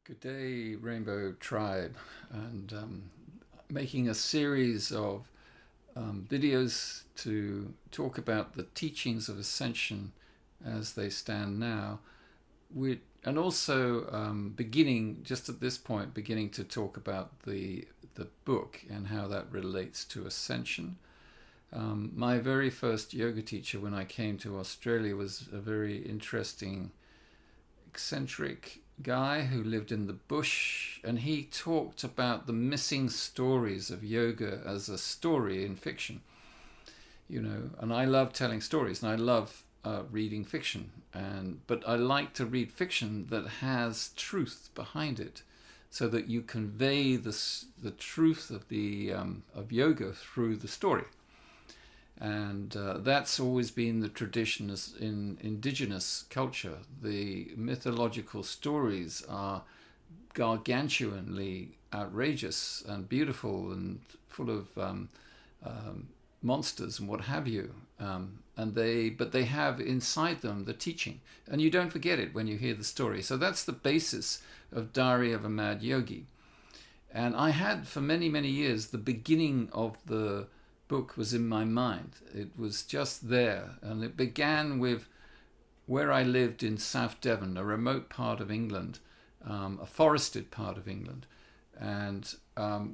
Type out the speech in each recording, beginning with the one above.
Good day, Rainbow Tribe, and making a series of videos to talk about the teachings of Ascension as they stand now, and also beginning, just at this point, beginning to talk about the book and how that relates to Ascension. My very first yoga teacher when I came to Australia was a very interesting, eccentric guy who lived in the bush, and he talked about the missing stories of yoga as a story in fiction. And I love telling stories, and I love reading fiction, but I like to read fiction that has truth behind it, so that you convey the truth of of yoga through the story. And that's always been the tradition in indigenous culture. The mythological stories are gargantuanly outrageous and beautiful and full of monsters and what have you. But they have inside them the teaching, and you don't forget it when you hear the story. So that's the basis of Diary of a Mad Yogi. And I had for many, many years the beginning of the book was in my mind. It was just there, and it began with where I lived in South Devon, a remote part of England, a forested part of England. And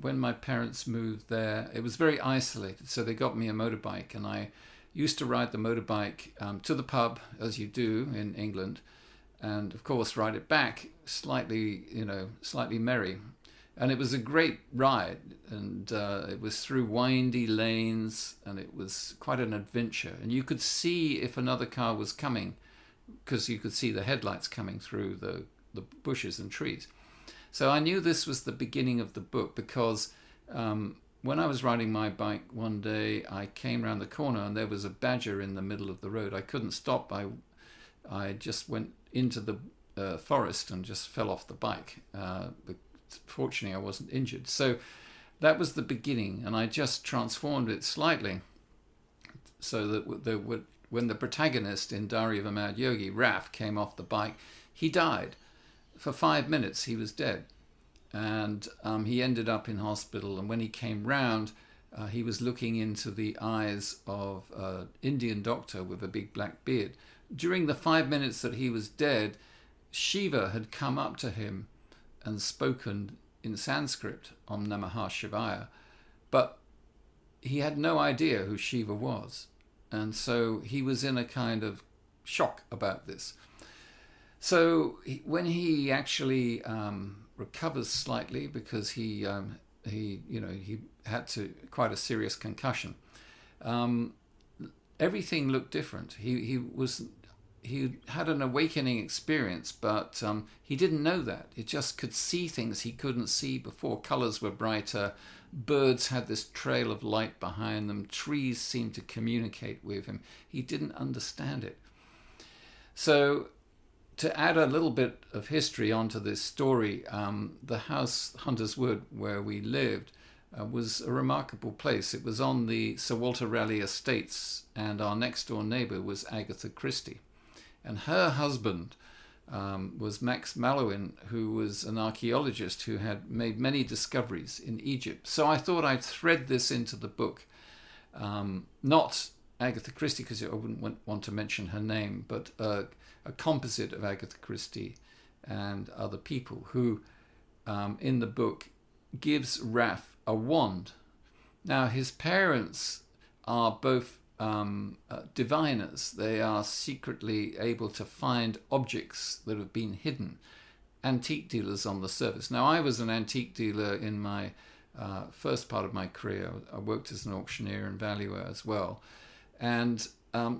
when my parents moved there, it was very isolated, so they got me a motorbike, and I used to ride the motorbike to the pub, as you do in England, and of course ride it back slightly merry. And it was a great ride, and it was through windy lanes, and it was quite an adventure. And you could see if another car was coming, because you could see the headlights coming through the bushes and trees. So I knew this was the beginning of the book, because when I was riding my bike one day, I came around the corner and there was a badger in the middle of the road. I couldn't stop. I just went into the forest and just fell off the bike. Fortunately, I wasn't injured. So that was the beginning, and I just transformed it slightly so that when the protagonist in Diary of a Mad Yogi, Raf, came off the bike, he died. For 5 minutes, he was dead. And he ended up in hospital, and when he came round, he was looking into the eyes of an Indian doctor with a big black beard. During the 5 minutes that he was dead, Shiva had come up to him and spoken in Sanskrit, Om Namaha Shivaya, but he had no idea who Shiva was, and so he was in a kind of shock about this. So when he actually recovers slightly, because he had quite a serious concussion, everything looked different. He had an awakening experience, but he didn't know that. He just could see things he couldn't see before. Colors were brighter. Birds had this trail of light behind them. Trees seemed to communicate with him. He didn't understand it. So to add a little bit of history onto this story, the house, Hunter's Wood, where we lived, was a remarkable place. It was on the Sir Walter Raleigh estates, and our next door neighbor was Agatha Christie. And her husband was Max Mallowan, who was an archaeologist who had made many discoveries in Egypt. So I thought I'd thread this into the book. Not Agatha Christie, because I wouldn't want to mention her name, but a composite of Agatha Christie and other people who, in the book, gives Raf a wand. Now, his parents are both diviners. They are secretly able to find objects that have been hidden, antique dealers on the surface. Now, I was an antique dealer in my first part of my career. I worked as an auctioneer and valuer as well, and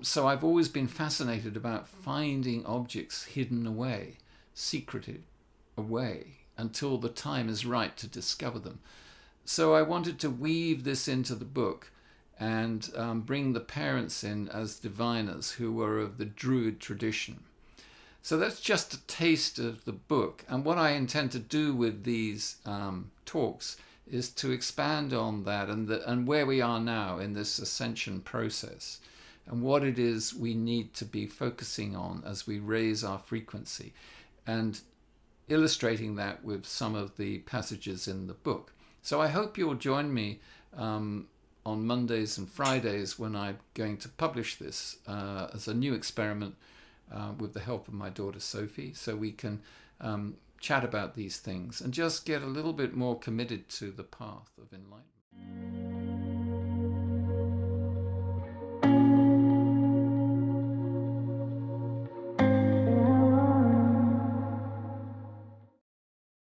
so I've always been fascinated about finding objects hidden away, secreted away, until the time is right to discover them. So I wanted to weave this into the book and bring the parents in as diviners who were of the Druid tradition. So that's just a taste of the book. And what I intend to do with these talks is to expand on that and where we are now in this ascension process, and what it is we need to be focusing on as we raise our frequency. And illustrating that with some of the passages in the book. So I hope you'll join me on Mondays and Fridays when I'm going to publish this as a new experiment with the help of my daughter Sophie, so we can chat about these things and just get a little bit more committed to the path of enlightenment.